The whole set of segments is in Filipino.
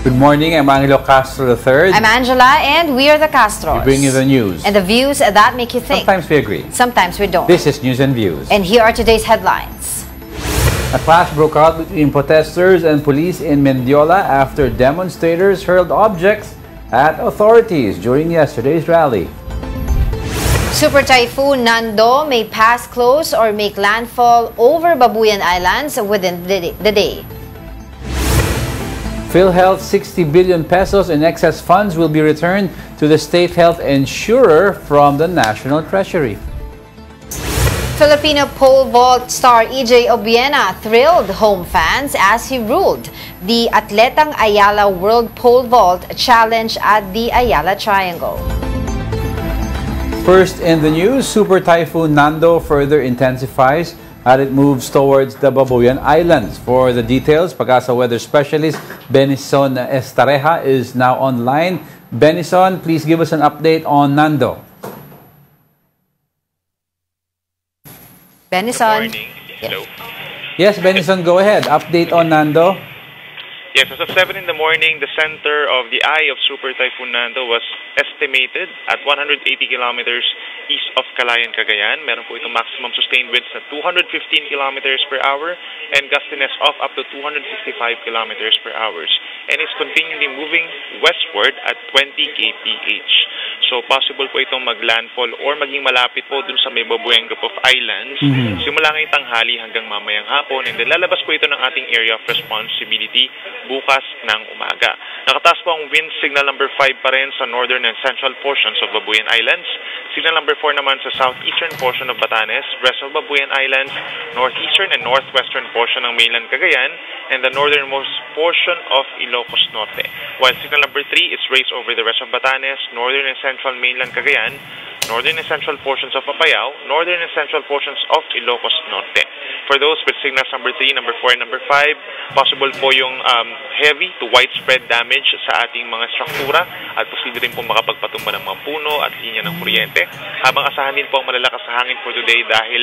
Good morning, I'm Angelo Castro III. I'm Angela, and we are the Castros. We bring you the news. And the views that make you think. Sometimes we agree. Sometimes we don't. This is News and Views. And here are today's headlines. A clash broke out between protesters and police in Mendiola after demonstrators hurled objects at authorities during yesterday's rally. Super Typhoon Nando may pass close or make landfall over Babuyan Islands within the day. PhilHealth 60 billion pesos in excess funds will be returned to the state health insurer from the National Treasury. Filipino pole vault star EJ Obiena thrilled home fans as he ruled the Atletang Ayala World Pole Vault Challenge at the Ayala Triangle. First in the news, Super Typhoon Nando further intensifies as it moves towards the Babuyan Islands. For the details, Pag-asa weather specialist Benison Estareja is now online. Benison, please give us an update on Nando. Benison. Good morning. Hello. Yes, Benison, go ahead. Update on Nando. Yes, as of 7 in the morning, the center of the eye of Super Typhoon Nando was estimated at 180 kilometers east of Calayan, Cagayan. Meron po itong maximum sustained winds na 215 kilometers per hour and gustiness of up to 265 kilometers per hour. And it's continually moving westward at 20 kph. So possible po itong maglandfall or maging malapit po dun sa may Babuyan Group of Islands simula ngayong tanghali hanggang mamayang hapon, and then lalabas po ito ng ating area of responsibility bukas ng umaga. Nakataas po ang wind signal number 5 pa rin sa northern and central portions of Babuyan Islands. Signal number 4 naman sa southeastern portion of Batanes, rest of Babuyan Islands, northeastern and northwestern portion ng mainland Cagayan, and the northernmost portion of Ilocos Norte. While signal number 3 is raised over the rest of Batanes, northern and central mainland Cagayan, northern and central portions of Apayao, northern and central portions of Ilocos Norte. For those with signals number 3, number 4, and number 5, possible po yung heavy to widespread damage sa ating mga struktura at posible rin po makapagpatumba ng mga puno at linya ng kuryente. Habang asahan din po ang malalakas na hangin for today dahil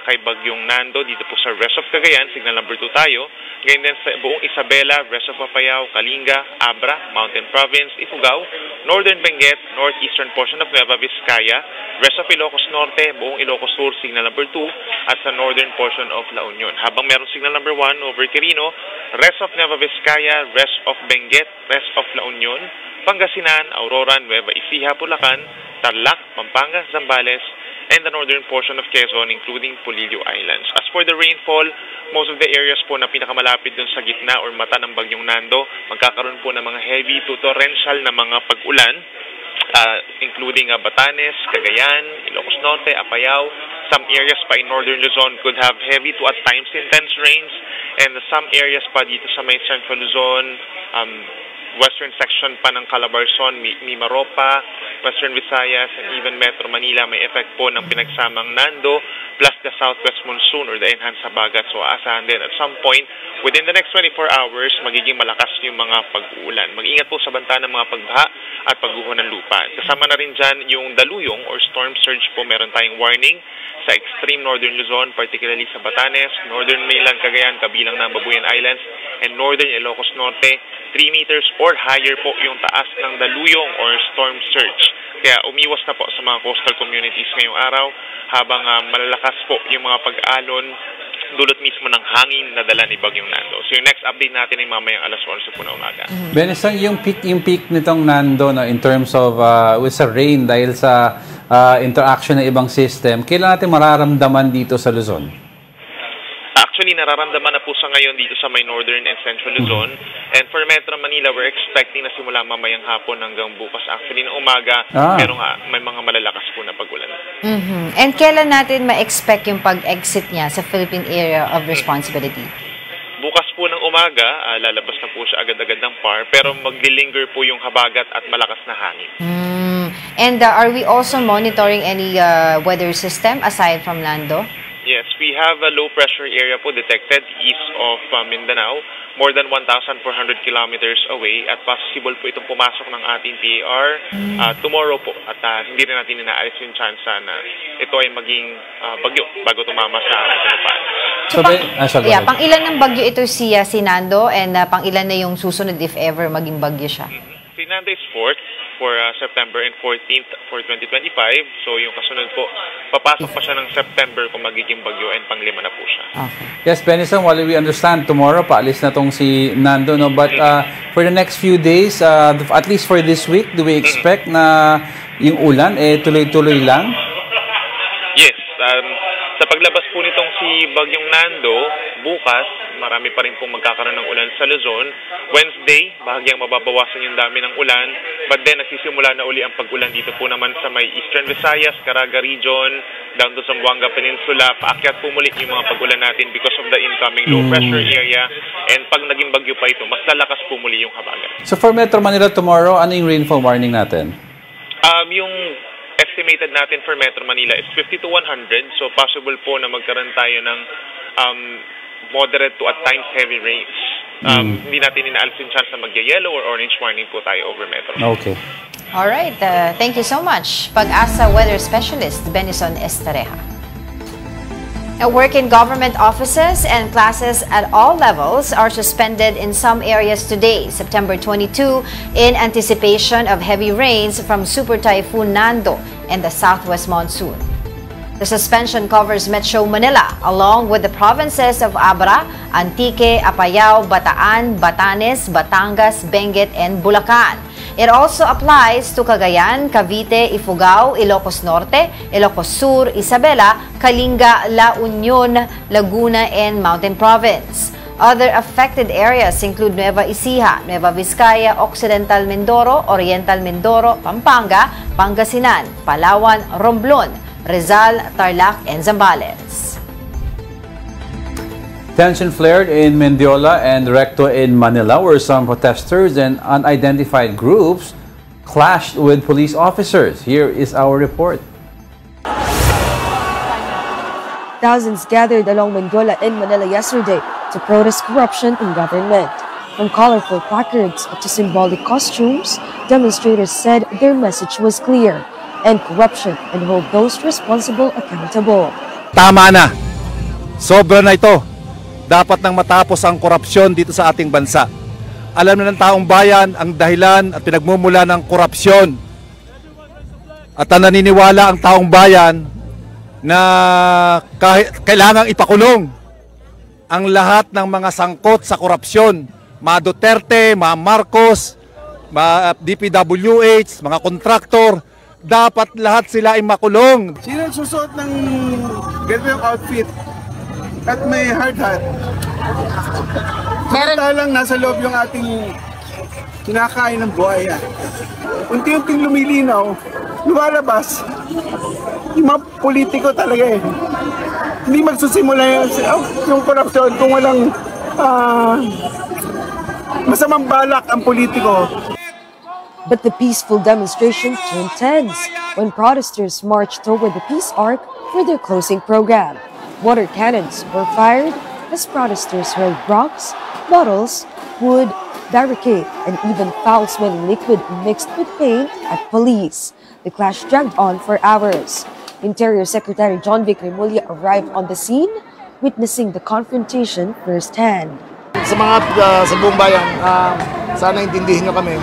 kay Bagyong Nando dito po sa rest of Cagayan, signal number 2 tayo. Ngayon din sa buong Isabela, rest of Apayao, Kalinga, Abra, Mountain Province, Ifugao, Northern Benguet, northeastern portion of Nueva Vizcaya, rest of Ilocos Norte, buong Ilocos Sur, signal number 2, at sa northern portion of La Union. Habang meron signal number 1 over Quirino, rest of Nueva Vizcaya, rest of Benguet, rest of La Union, Pangasinan, Aurora, Nueva Ecija, Bulacan, Tarlac, Pampanga, Zambales, and the northern portion of Quezon, including Polillo Islands. As for the rainfall, most of the areas po na pinakamalapit dun sa gitna or mata ng Bagyong Nando, magkakaroon po ng mga heavy to torrential na mga pag-ulan, including Batanes, Cagayan, Ilocos Norte, Apayao. Some areas pa in northern Luzon could have heavy to at times intense rains, and some areas pa dito sa may central Luzon, western section pa ng Calabarzon, Mimaropa, Western Visayas, and even Metro Manila may effect po ng pinagsamang Nando plus the southwest monsoon or the enhanced habagat. So aasahan din at some point within the next 24 hours magiging malakas yung mga pag-uulan. Mag-ingat po sa banta ng mga pagbaha at pagguho ng lupa. Kasama na rin dyan yung daluyong or storm surge po. Meron tayong warning sa extreme northern Luzon, particularly sa Batanes, northern mainland Cagayan, kabilang ng Babuyan Islands, and northern Ilocos Norte. 3 meters or higher po yung taas ng daluyong or storm surge. Kaya umiwas na po sa mga coastal communities ngayong araw habang malalakas po yung mga pag-alon dulot mismo ng hangin na dala ni Bagyong Nando. So yung next update natin ay mamayang alas 11 po na umaga. Benison, yung peak nitong Nando no, in terms of with sa rain dahil sa interaction ng ibang system, kailan natin mararamdaman dito sa Luzon? Actually, nararamdaman na po sa ngayon dito sa may northern and central Luzon. And for Metro Manila, we're expecting na simula mamayang hapon hanggang bukas. Actually, ng umaga, pero may mga malalakas po na pag-ulan. And kailan natin ma-expect yung pag-exit niya sa Philippine Area of Responsibility? Bukas po ng umaga, lalabas na po siya agad-agad ng PAR, pero maglilinger po yung habagat at malakas na hangin. And are we also monitoring any weather system aside from Nando? Yes, we have a low pressure area po detected east of Mindanao, more than 1,400 kilometers away, at possible po itong pumasok ng ating PAR tomorrow po, at hindi rin natin inaalis yung chance na ito ay maging bagyo bago tumama sa ating Pilipinas. So, go ahead. pang ilan ng bagyo ito si Nando, and pang ilan na yung susunod if ever maging bagyo siya? Si Nando is 4th for September and 14th for 2025. So yung kasunod po, papasok pa siya ng September kung magiging bagyo, and pang-5 na po siya. Okay. Yes, Benison, while we understand tomorrow, paalis na tong si Nando, no? But for the next few days, at least for this week, do we expect na yung ulan, tuloy-tuloy lang? Yes. Sa paglabas po nitong si Bagyong Nando, bukas, marami pa rin pong magkakaroon ng ulan sa Luzon. Wednesday, bahagyang mababawasan yung dami ng ulan. But then, nagsisimula na uli ang pag-ulan dito po naman sa may Eastern Visayas, Caraga Region, down to Zamboanga Peninsula. Paakyat po muli yung mga pag-ulan natin because of the incoming low pressure area. And pag naging bagyo pa ito, mas lalakas po muli yung habagat. So for Metro Manila tomorrow, ano yung rainfall warning natin? Yung estimated natin for Metro Manila is 50 to 100. So possible po na magkaroon tayo ng moderate to at times heavy rains. Hindi natin inaalis yung chance na magya-yellow or orange warning po tayo over Metro. Okay. All right. Thank you so much. Pag-asa weather specialist Benison Estareja. Work in government offices and classes at all levels are suspended in some areas today, September 22, in anticipation of heavy rains from Super Typhoon Nando and the southwest monsoon. The suspension covers Metro Manila, along with the provinces of Abra, Antique, Apayao, Bataan, Batanes, Batangas, Benguet, and Bulacan. It also applies to Cagayan, Cavite, Ifugao, Ilocos Norte, Ilocos Sur, Isabela, Kalinga, La Union, Laguna, and Mountain Province. Other affected areas include Nueva Ecija, Nueva Vizcaya, Occidental Mindoro, Oriental Mindoro, Pampanga, Pangasinan, Palawan, Romblon, Rizal, Tarlac, and Zambales. Tension flared in Mendiola and Recto in Manila, where some protesters and unidentified groups clashed with police officers. Here is our report. Thousands gathered along Mendiola in Manila yesterday to protest corruption in government. From colorful placards to symbolic costumes, demonstrators said their message was clear: end corruption and hold those responsible accountable. Tama na. Sobra na ito. Dapat nang matapos ang korupsyon dito sa ating bansa. Alam na ng taong bayan ang dahilan at pinagmumula ng korupsyon. At naniniwala ang taong bayan na kailangang ipakulong ang lahat ng mga sangkot sa korupsyon. Mga Duterte, mga Marcos, mga DPWH, mga kontraktor, dapat lahat sila ay makulong. Sino susuot ng ganitong outfit at may hard hat? Samantalang nasa loob yung ating kinakain ng buhaya. Unti-unting lumilinaw, lumalabas. Yung mga politiko talaga hindi magsusimula yung korupsyon kung walang masamang balak ang politiko. But the peaceful demonstration turned tense when protesters marched toward the Peace Arc for their closing program. Water cannons were fired as protesters hurled rocks, bottles, wood, barricade, and even foul-smelling liquid mixed with paint at police. The clash dragged on for hours. Interior Secretary John Vic Remulla arrived on the scene, witnessing the confrontation firsthand. Sa mga sa buong bayan, sana intindihin nyo kami.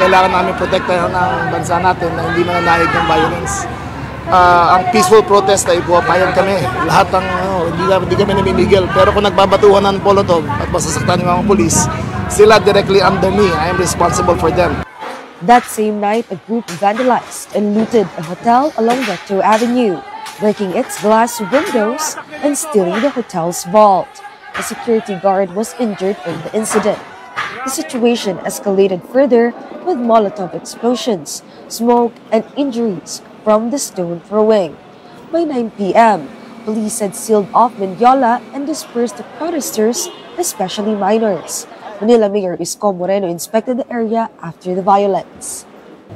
Kailangan namin protektahan ang bansa natin na hindi mananaig ng violence. Ang peaceful protest ay buwapayan kami. Lahat ng hindi kami namimigil. Pero kung nagbabatuhan ng Molotov at masasaktan yung mga polis, sila directly under me. I am responsible for them. That same night, a group vandalized and looted a hotel along Recto Avenue, breaking its glass windows and stealing the hotel's vault. A security guard was injured in the incident. The situation escalated further with Molotov explosions, smoke, and injuries from the stone throwing. By 9 p.m., police had sealed off Mendiola and dispersed the protesters, especially minors. Manila Mayor Isko Moreno inspected the area after the violence.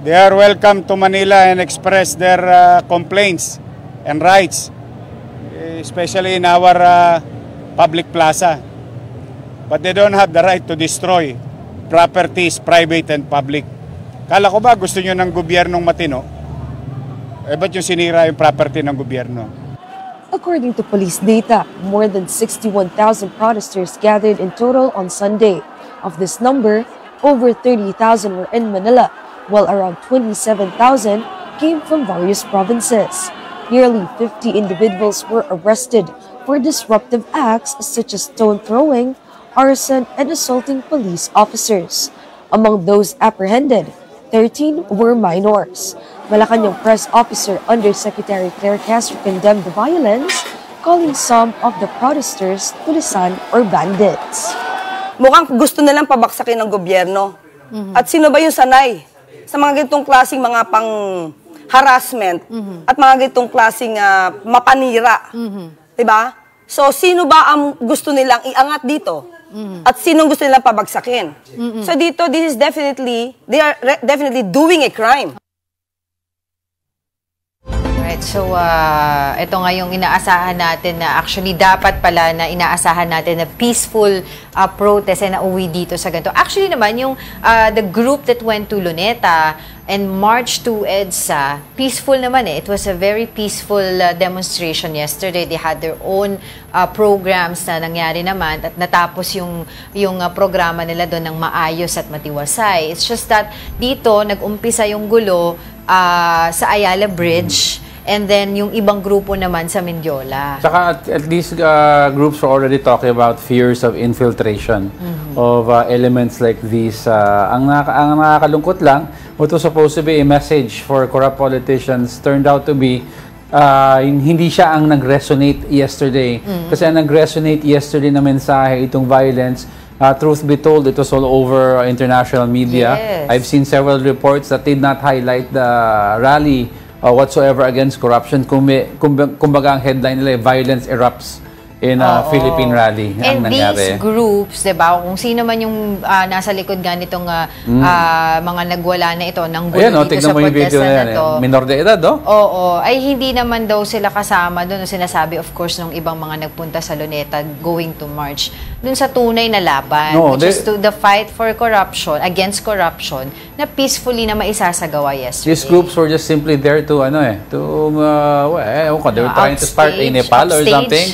They are welcome to Manila and express their complaints and rights, especially in our public plaza. But they don't have the right to destroy properties, private and public. Kala ko ba gusto nyo ng gobyernong matino? Ba't yung sinira yung property ng gobyerno? According to police data, more than 61,000 protesters gathered in total on Sunday. Of this number, over 30,000 were in Manila, while around 27,000 came from various provinces. Nearly 50 individuals were arrested for disruptive acts such as stone throwing, arson, and assaulting police officers. Among those apprehended, 13 were minors. Malacanang Press Officer Undersecretary Claire Castro condemned the violence, calling some of the protesters tulisan or bandits. Mukhang gusto nilang pabaksakin ng gobyerno. At sino ba yung sanay sa mga ganitong klaseng mga pang-harassment at mga ganitong klaseng mapanira? Diba? So, sino ba ang gusto nilang iangat dito? At sinong gusto nilang pabagsakin? So dito, this is definitely, they are definitely doing a crime. Right, so ito nga yung inaasahan natin na actually dapat pala na inaasahan natin na peaceful protest na nauwi dito sa ganito. Actually naman, yung the group that went to Luneta and marched to EDSA, peaceful naman eh. It was a very peaceful demonstration yesterday. They had their own programs na nangyari naman at natapos yung programa nila doon ng maayos at matiwasay. It's just that dito nag-umpisa yung gulo sa Ayala Bridge. And then, yung ibang grupo naman sa Mendiola. Saka at least groups were already talking about fears of infiltration of elements like these. Ang nakakalungkot lang, what was supposed to be a message for corrupt politicians turned out to be hindi siya ang nag-resonate yesterday. Kasi ang nag-resonate yesterday na mensahe, itong violence, truth be told, it was all over international media. Yes. I've seen several reports that did not highlight the rally whatsoever against corruption. Kumbaga ang headline nila, violence erupts in a Philippine rally. And nangyari. These groups, diba, kung sino man yung nasa likod nga nitong mga nagwala na ito ng gulo dito sa protesta na to. Minor de edad, oh? Oo, ay hindi naman daw sila kasama doon. Sinasabi, of course, ng ibang mga nagpunta sa Luneta going to march doon sa tunay na laban, which is to the fight for corruption, against corruption, na peacefully na maisasagawa yesterday. These groups were just simply there to, they were trying to start a Nepal or something.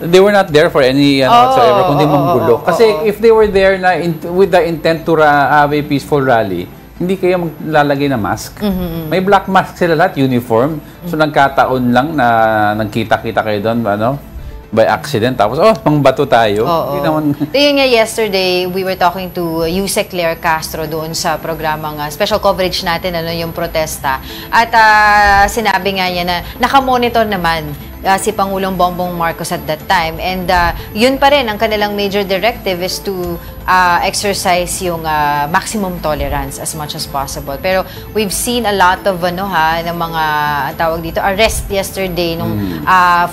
They were not there for any whatsoever, kundi manggulo. Kasi if they were there na with the intent to have a peaceful rally, hindi kayo maglalagay na mask. May black mask sila lahat, uniform. So nagkataon lang na nagkita-kita kayo doon, by accident. Tapos, pangbato tayo. Hindi naman. Yun nga, yesterday, we were talking to Yusek Claire Castro doon sa programang special coverage natin, yung protesta. At sinabi nga niya na nakamonitor naman si Pangulong Bongbong Marcos at that time. And yun pa rin, ang kanilang major directive is to exercise yung maximum tolerance as much as possible. Pero we've seen a lot of ng mga tawag dito, arrest yesterday nung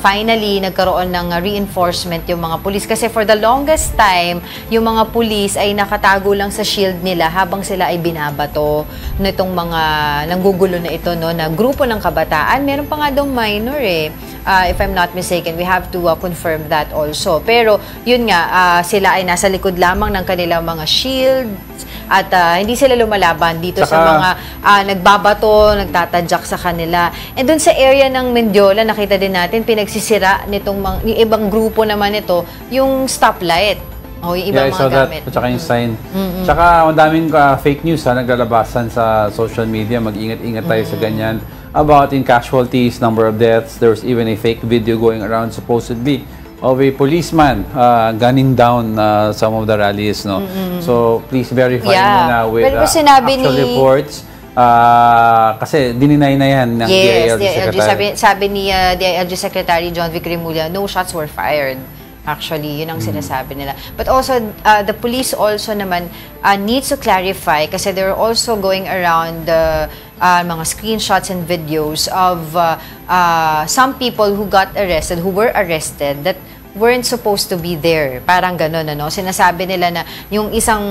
finally nagkaroon ng reinforcement yung mga pulis. Kasi for the longest time, yung mga pulis ay nakatago lang sa shield nila habang sila ay binabato nitong mga nanggugulo na ito, na grupo ng kabataan. Meron pa nga daw minor if I'm not mistaken. We have to confirm that also. Pero yun nga, sila ay nasa likod lamang ng kanilang mga shields at hindi sila lumalaban dito sa mga nagbabato, nagtatadyak sa kanila. And dun sa area ng Mendiola, nakita din natin pinagsisira nitong yung ibang grupo naman ito, yung stoplight. Yung ibang mga gamit. At saka yung sign. Tsaka ang daming fake news naglalabasan sa social media. Mag-ingat-ingat tayo sa ganyan. About in casualties, number of deaths. There was even a fake video going around supposedly of a policeman gunning down some of the rallies. So please verify muna with actual reports. Kasi dininay na yan ng DILG Secretary. Sabi ni DILG Secretary John Vic Remulla, no shots were fired. Actually, yun ang sinasabi nila. But also, the police also naman needs to clarify kasi they're also going around mga screenshots and videos of some people who got arrested, who were arrested, that weren't supposed to be there. Parang gano'n, Sinasabi nila na yung isang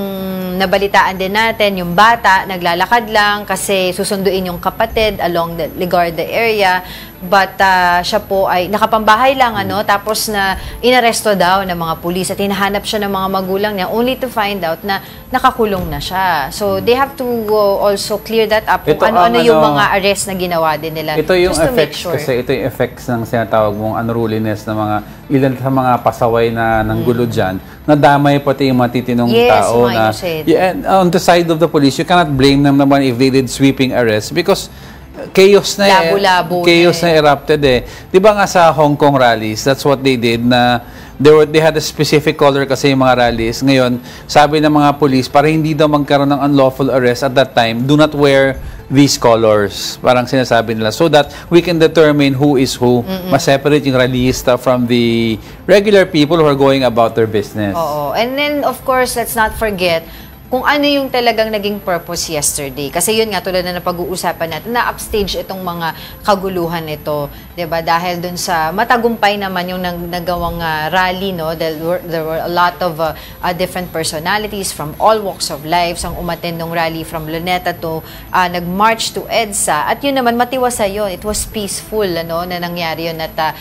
nabalitaan din natin, yung bata, naglalakad lang kasi susunduin yung kapatid along the Ligarda area. But siya po ay nakapambahay lang, tapos na inaresto daw ng mga pulis at hinahanap siya ng mga magulang niya only to find out na nakakulong na siya. So they have to also clear that up kung ano-ano yung mga arrest na ginawa din nila. Ito yung effects kasi ito yung effects ng sinatawag mong unruliness ng mga ilan sa mga pasaway na ng gulo dyan, nadamay pati yung matitinong tao na on the side of the police, you cannot blame them naman if they did sweeping arrests because chaos na chaos na erupted eh. 'Di ba nga sa Hong Kong rallies, that's what they did na they had a specific color kasi yung mga rallies. Ngayon, sabi ng mga police para hindi daw magkaroon ng unlawful arrest at that time, do not wear these colors. Parang sinasabi nila so that we can determine who is who. Ma-separate yung rallyista from the regular people who are going about their business. Oo. And then of course, let's not forget kung ano yung talagang naging purpose yesterday. Kasi yun nga, tulad na napag-uusapan natin, na-upstage itong mga kaguluhan ito. Diba? Dahil dun sa matagumpay naman yung nagawang rally, no? There were a lot of different personalities from all walks of life ang umattend ng rally from Luneta to nag-march to EDSA. At yun naman, matiwasa yun. It was peaceful, na nangyari yun. At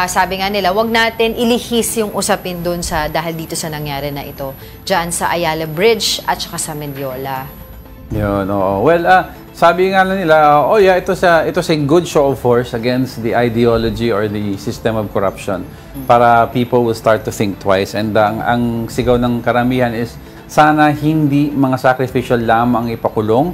sabi nga nila, wag natin ilihis yung usapin dun dahil dito sa nangyari na ito. Diyan sa Ayala Bridge at saka sa Mendiola. Yun, oo. Well, sabi nga nila, ito's a good show of force against the ideology or the system of corruption para people will start to think twice. And ang sigaw ng karamihan is sana hindi mga sacrificial lamang ipakulong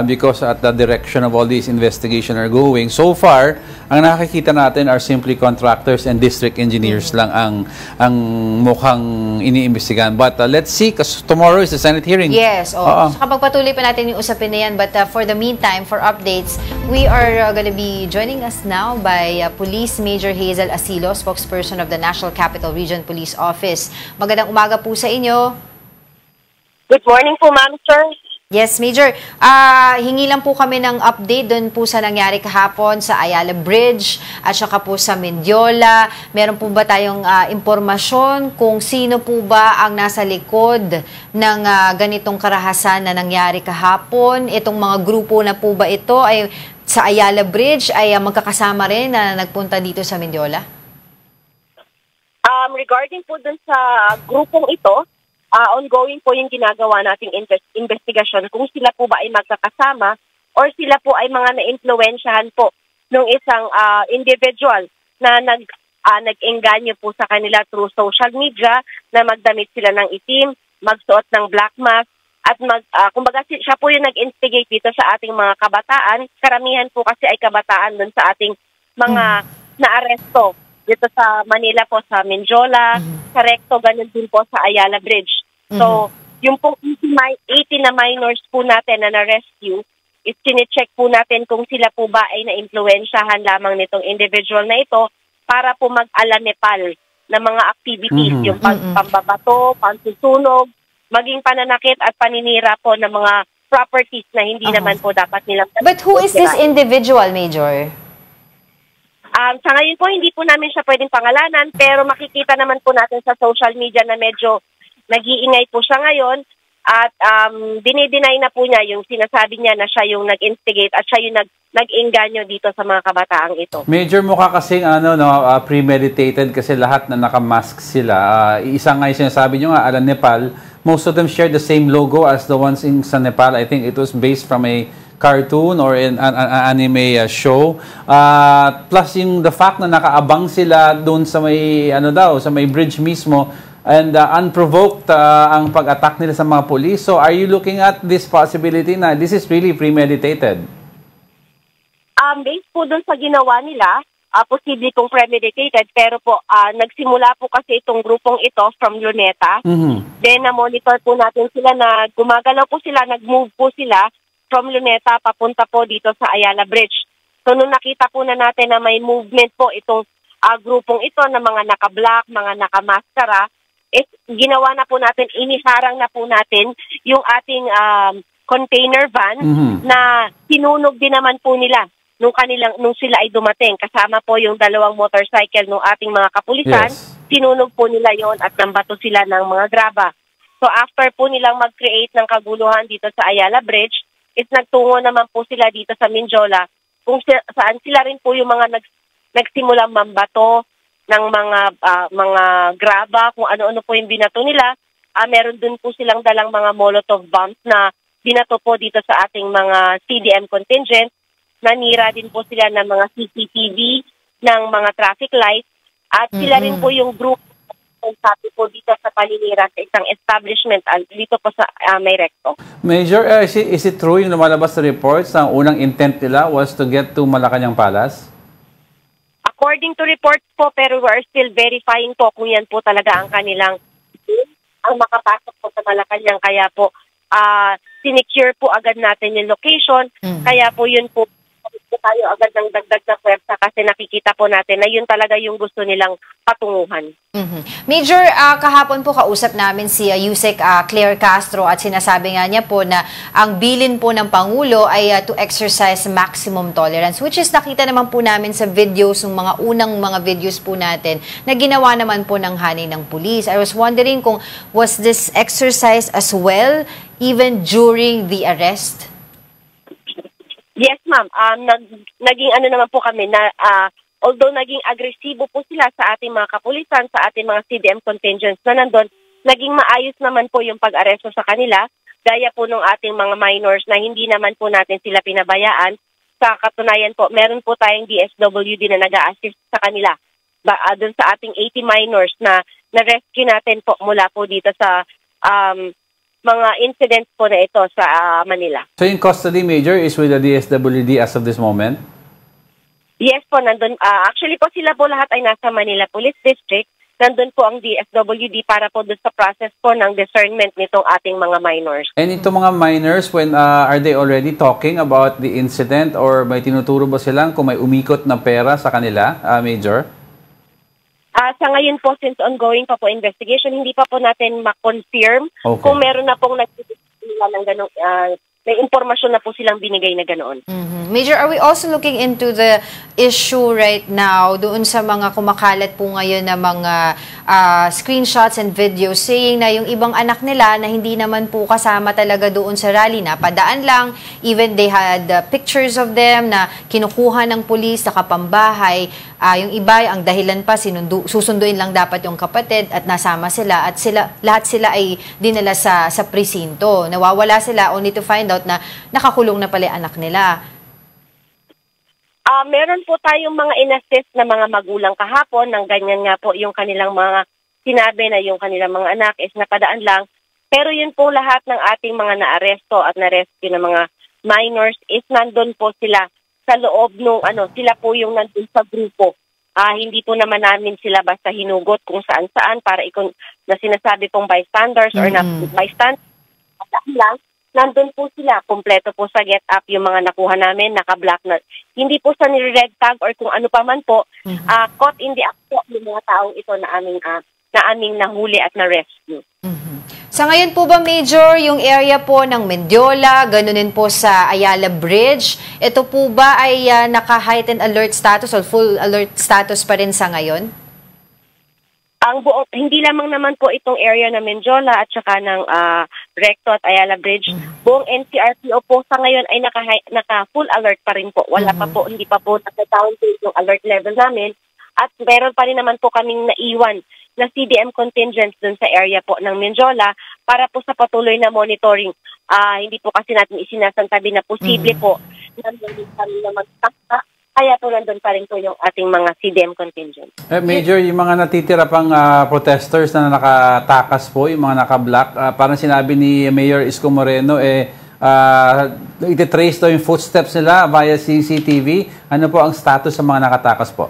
because at the direction of all these investigation are going. So far, ang nakikita natin are simply contractors and district engineers lang ang mukhang iniimbestigahan. But let's see, because tomorrow is the Senate hearing. Yes. Kapag patuloy pa natin yung usapin na yan. But for the meantime, for updates, we are going to be joining us now by Police Major Hazel Asilo, spokesperson of the National Capital Region Police Office. Magandang umaga po sa inyo. Good morning po, ma'am, sir. Yes, Major. Hingi lang po kami ng update doon po sa nangyari kahapon sa Ayala Bridge at saka po sa Mendiola. Meron po ba tayong impormasyon kung sino po ba ang nasa likod ng ganitong karahasan na nangyari kahapon? Itong mga grupo na po ba ito ay sa Ayala Bridge ay magkakasama rin na nagpunta dito sa Mendiola? Regarding po dun sa grupong ito, ongoing po yung ginagawa nating investigasyon kung sila po ba ay magkakasama or sila po ay mga na-influensyahan po ng isang individual na nag-engganyo po sa kanila through social media na magdamit sila ng itim, magsuot ng black mask at kumbaga siya po yung nag-instigate dito sa ating mga kabataan. Karamihan po kasi ay kabataan dun sa ating mga na-aresto dito sa Manila po, sa Mendiola, sa Recto, ganun din po sa Ayala Bridge. So, yung pong 80 na minors po natin na na-rescue, is chinecheck po natin kung sila po ba ay na-influensyahan lamang nitong individual na ito para po mag-ala Nepal na mga activities, yung pambabato, pansusunog, maging pananakit at paninira po ng mga properties na hindi naman po dapat nilang... But who is this individual, Major? Sa ngayon po, hindi po namin siya pwedeng pangalanan, pero makikita naman po natin sa social media na medyo nag-iingay po siya ngayon at dinideny na po niya yung sinasabi niya na siya yung nag-instigate at siya yung nag-inganyo dito sa mga kabataang ito. Major, mukha kasing premeditated kasi lahat na nakamask sila. Isa nga yung sinasabi nyo nga, Ala Nepal, most of them share the same logo as the ones in sa Nepal. I think it was based from a cartoon or an anime show. Plus the fact na nakaabang sila doon sa may sa may bridge mismo and unprovoked ang pag-attack nila sa mga police. So are you looking at this possibility na this is really premeditated? Based po doon sa ginawa nila, posible kong premeditated, pero po nagsimula po kasi itong grupong ito from Luneta. Then na-monitor po natin sila na gumagalaw po sila, nag-move po sila from Luneta papunta po dito sa Ayala Bridge. So nung nakita po na natin na may movement po itong grupong ito na mga naka-black, mga naka-maskara, ginawa na po natin, iniharang na po natin yung ating container van na sinunog din naman po nila nung sila ay dumating. Kasama po yung dalawang motorcycle ng ating mga kapulisan. Yes. Sinunog po nila yon at nambato sila ng mga graba. So after po nilang mag-create ng kaguluhan dito sa Ayala Bridge, nagtungo naman po sila dito sa Mendiola saan sila rin po yung mga nagsimulang mambato ng mga graba, kung ano-ano po yung binato nila. Meron dun po silang dalang mga Molotov bombs na binato po dito sa ating mga CDM contingent. Nanira din po sila ng mga CCTV, ng mga traffic lights, at sila rin po yung group sabi po dito sa paninira sa isang establishment dito po sa May Recto. Major, is it true yung lumalabas sa reports na ang unang intent nila was to get to Malacanang Palace? According to reports po, pero we're still verifying po kung yan po talaga ang kanilang ang makapasok po sa Malacanang. Kaya po, sinecure po agad natin yung location. Kaya po yun po, tayo agad ng dagdag na pwersa kasi nakikita po natin na yun talaga yung gusto nilang patunguhan. Major, kahapon po kausap namin si Yusek Claire Castro at sinasabi nga niya po na ang bilin po ng Pangulo ay to exercise maximum tolerance, which is nakita naman po namin sa videos, ng mga unang mga videos po natin na ginawa naman po ng hanay ng pulis. I was wondering kung was this exercise as well even during the arrest? Yes, ma'am. Naging ano naman po kami na although naging agresibo po sila sa ating mga kapulisan, sa ating mga CDM contingents na nandun, naging maayos naman po yung pag-aresto sa kanila, gaya po ng ating mga minors na hindi naman po natin sila pinabayaan. Sa katunayan po, meron po tayong DSWD na nag-a-assist sa kanila doon sa ating 80 minors na na-rescue natin po mula po dito sa mga incidents po na ito sa Manila. So yung custody, Major, is with the DSWD as of this moment? Yes po, nandun. Actually po sila po lahat ay nasa Manila Police District. Nandun po ang DSWD para po doon sa process po ng discernment nitong ating mga minors. And itong mga minors, when are they already talking about the incident or may tinuturo ba silang kung may umikot na pera sa kanila, Major? Sa ngayon po, since ongoing pa po investigation, hindi pa po natin ma-confirm kung meron na pong nagsisimula ng ganong, may impormasyon na po silang binigay na ganoon. Major, are we also looking into the issue right now doon sa mga kumakalat po ngayon na mga screenshots and videos saying na yung ibang anak nila na hindi naman po kasama talaga doon sa rally na padaan lang, even they had pictures of them na kinukuha ng pulis sa kapambahay. Yung iba, ang dahilan pa, susunduin lang dapat yung kapatid at nasama sila at lahat sila ay dinala sa presinto. Nawawala sila only to find out na nakakulong na pala yung anak nila. Meron po tayong mga in-assist na mga magulang kahapon ng ganyan nga po yung kanilang mga sinabi na yung kanilang mga anak is napadaan lang. Pero yun po lahat ng ating mga naaresto at na-rescue ng mga minors is nandun po sila sa loob nung sila po yung nandun sa grupo. Hindi po naman namin sila basta hinugot kung saan-saan para na sinasabi pong bystanders or na bystanders lang. Nandun po sila, kompleto po sa get up yung mga nakuha namin, naka-black na. Hindi po sa nire-red tag or kung ano pa man po, caught in the act po yung mga taong ito na aming nahuli at na-rescue. Sa ngayon po ba, Major, yung area po ng Mendiola, ganunin po sa Ayala Bridge, ito po ba ay naka-heightened alert status o full alert status pa rin sa ngayon? Hindi lamang naman po itong area ng Mendiola at saka ng Recto at Ayala Bridge. Buong NCRPO po sa ngayon ay naka-full alert pa rin po. Wala pa po, hindi pa po naka-downgrade yung alert level namin. At meron pa rin naman po kaming naiwan na CDM contingents dun sa area po ng Mendiola para po sa patuloy na monitoring. Hindi po kasi natin isinasantabi na posible po nandun kami na magtakta. Kaya po nandun pa rin po yung ating mga CDM contingent. Major, yung mga natitira pang protesters na nakatakas po, yung mga naka-black, parang sinabi ni Mayor Isko Moreno, iti-trace daw yung footsteps nila via CCTV. Ano po ang status sa mga nakatakas po?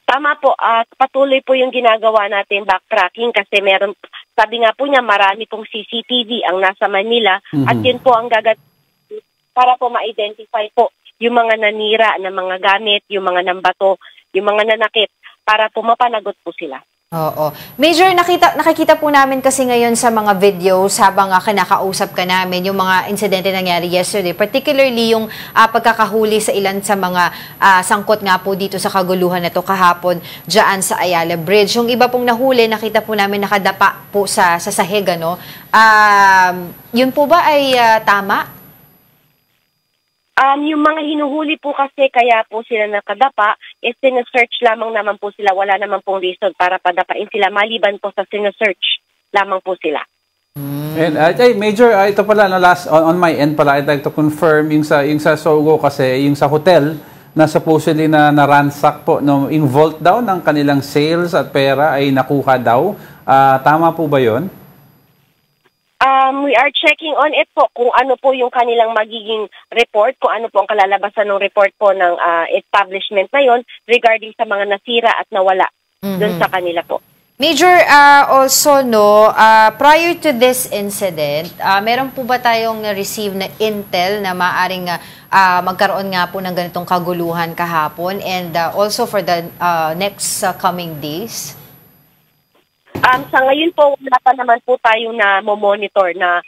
Tama po, patuloy po yung ginagawa natin backtracking kasi meron, sabi nga po niya, marami pong CCTV ang nasa Manila at yun po ang para po ma-identify po yung mga nanira na mga gamit, yung mga nambato, yung mga nanakit, para po mapanagot po sila. Oo. Major, nakikita po namin kasi ngayon sa mga videos habang kinakausap ka namin, yung mga insidente nangyari yesterday, particularly yung pagkakahuli sa ilan sa mga sangkot nga po dito sa kaguluhan na to kahapon dyan sa Ayala Bridge. Yung iba pong nahuli, nakita po namin nakadapa po sa sahig, ano? Yun po ba ay tama? Yung mga hinuhuli po kasi kaya po sila nakadapa, sinesearch lamang naman po sila. Wala naman pong reason para padapain sila maliban po sa sinesearch lamang po sila. And Major, ito pala last on my end pala, I'd like to confirm yung sa Sogo kasi yung sa hotel na supposedly na ransack po no, yung vault daw ng kanilang sales at pera ay nakuha daw. Tama po ba 'yon? We are checking on it po kung ano po yung kanilang magiging report, kung ano po ang kalalabasan ng report po ng establishment na yon regarding sa mga nasira at nawala doon sa kanila po. Major, also prior to this incident, meron po ba tayong receive na intel na maaring magkaroon nga po ng ganitong kaguluhan kahapon and also for the next coming days? Sa ngayon po, wala pa naman po tayong na-monitor na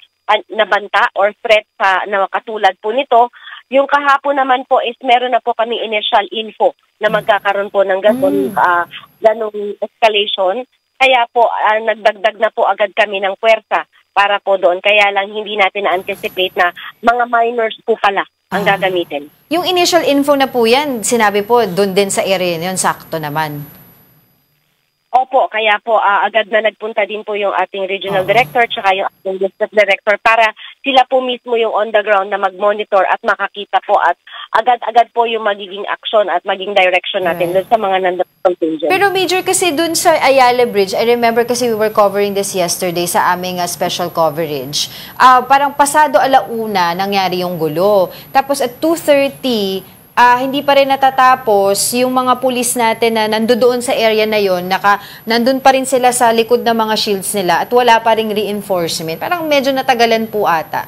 banta or threat na katulad po nito. Yung kahapon naman po is meron na po kami initial info na magkakaroon po ng ganong escalation. Kaya po, nagdagdag na po agad kami ng puwersa para po doon. Kaya lang hindi natin na-anticipate na mga minors po pala ang gagamitin. Yung initial info na po yan, sinabi po, doon din sa area yun, sakto naman. Opo, kaya po agad na nagpunta din po yung ating regional director tsaka yung ating district director para sila po mismo yung on the ground na mag-monitor at makakita po at agad-agad po yung magiging action at maging direction natin doon sa mga contingent. Pero Major, kasi doon sa Ayala Bridge, I remember kasi we were covering this yesterday sa aming special coverage. Parang pasado alauna nangyari yung gulo. Tapos at 2:30, hindi pa rin natatapos yung mga pulis natin na nandoon sa area na yon, nandun pa rin sila sa likod ng mga shields nila at wala pa ring reinforcement. Parang medyo natagalan po ata.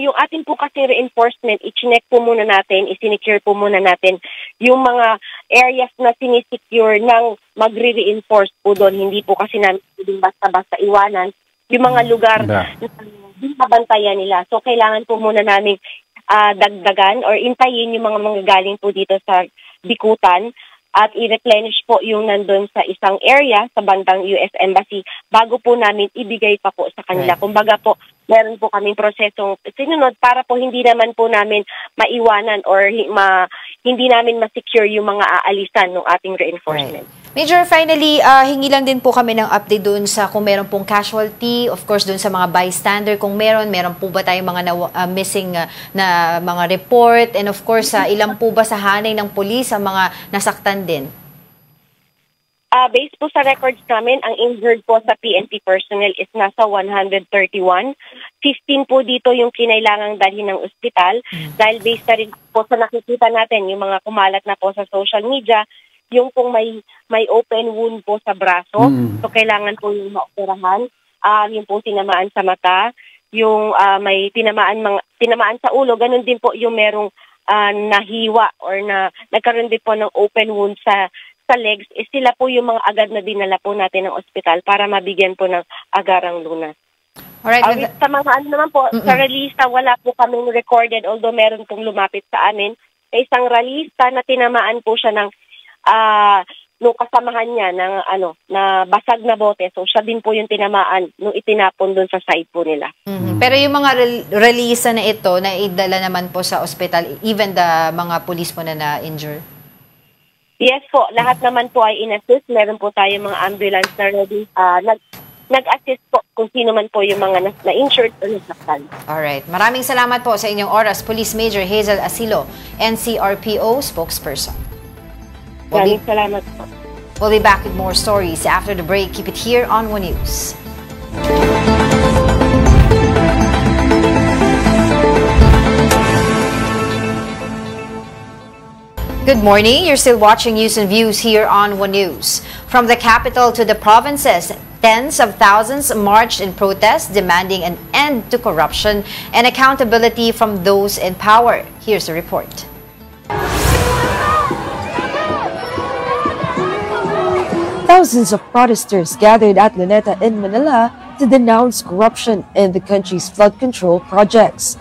Yung atin po kasi reinforcement, i-check po muna natin, i-secure po muna natin yung mga areas na sinisecure ng magre-reinforce po doon. Hindi po kasi namin basta-basta iwanan yung mga lugar na nabantayan nila. So, kailangan po muna namin dagdagan or intayin yung mga manggagaling po dito sa Bikutan at i-replenish po yung nandun sa isang area sa bandang US Embassy bago po namin ibigay pa po sa kanila. Kumbaga po, meron po kaming prosesong sinunod para po hindi naman po namin maiwanan or hindi namin ma-secure yung mga aalisan ng ating reinforcement. Major, finally, hingi lang din po kami ng update doon sa kung meron pong casualty, of course doon sa mga bystander, kung meron po ba tayong mga missing na mga report, and of course, ilan po ba sa hanay ng pulis ang mga nasaktan din? Based po sa records namin, ang injured po sa PNP personnel is nasa 131. 15 po dito yung kinailangang dalhin ng ospital dahil based na rin po sa nakikita natin, yung mga kumalat na po sa social media, yung pong may open wound po sa braso, so kailangan po yung maoperahan, yung pong tinamaan sa mata, yung may tinamaan sa ulo, ganun din po yung merong nahiwa or nagkaroon din po ng open wound sa legs, sila po yung mga agad na dinala po natin ng ospital para mabigyan po ng agarang lunas. Alright, sa mga naman po, sa ralista, wala po kaming recorded, although meron pong lumapit sa amin, sa isang ralista na tinamaan po siya ng nung kasamahan niya ng na basag na bote. So siya din po yung tinamaan nung itinapon doon sa side po nila. Pero yung mga release na ito, na idala naman po sa ospital, even the mga police po na injure? Yes po, lahat naman po ay in-assist. Meron po tayo mga ambulance na ready. Nag-assist po kung sino man po yung mga na-injured o nasaktan. Alright. Maraming salamat po sa inyong oras, Police Major Hazel Asilo, NCRPO spokesperson. Maraming salamat po. We'll be back with more stories after the break. Keep it here on One News. Good morning. You're still watching News and Views here on One News. From the capital to the provinces, tens of thousands marched in protest demanding an end to corruption and accountability from those in power. Here's the report. Thousands of protesters gathered at Luneta in Manila to denounce corruption in the country's flood control projects.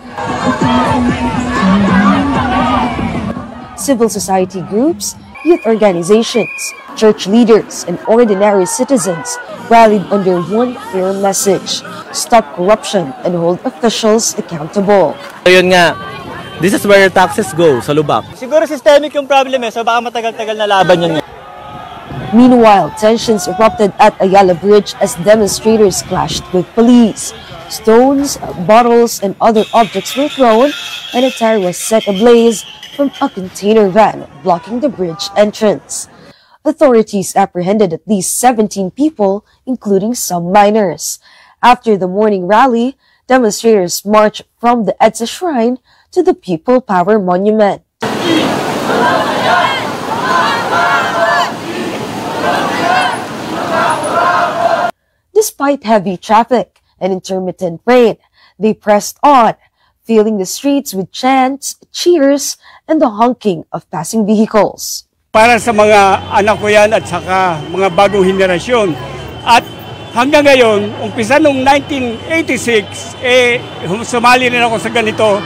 Civil society groups, youth organizations, church leaders, and ordinary citizens rallied under one clear message: stop corruption and hold officials accountable. So yun nga, this is where your taxes go, sa lubak. Siguro systemic yung problem so baka matagal-tagal na laban yun. Meanwhile, tensions erupted at Ayala Bridge as demonstrators clashed with police. Stones, bottles, and other objects were thrown, and a tire was set ablaze from a container van blocking the bridge entrance. Authorities apprehended at least 17 people, including some minors. After the morning rally, demonstrators marched from the EDSA Shrine to the People Power Monument. Despite heavy traffic and intermittent rain, they pressed on, filling the streets with chants, cheers, and the honking of passing vehicles. Para sa mga anak ko yan at saka mga bagong henerasyon. At hanggang ngayon, umpisa noong 1986, sumali rin ako sa ganito.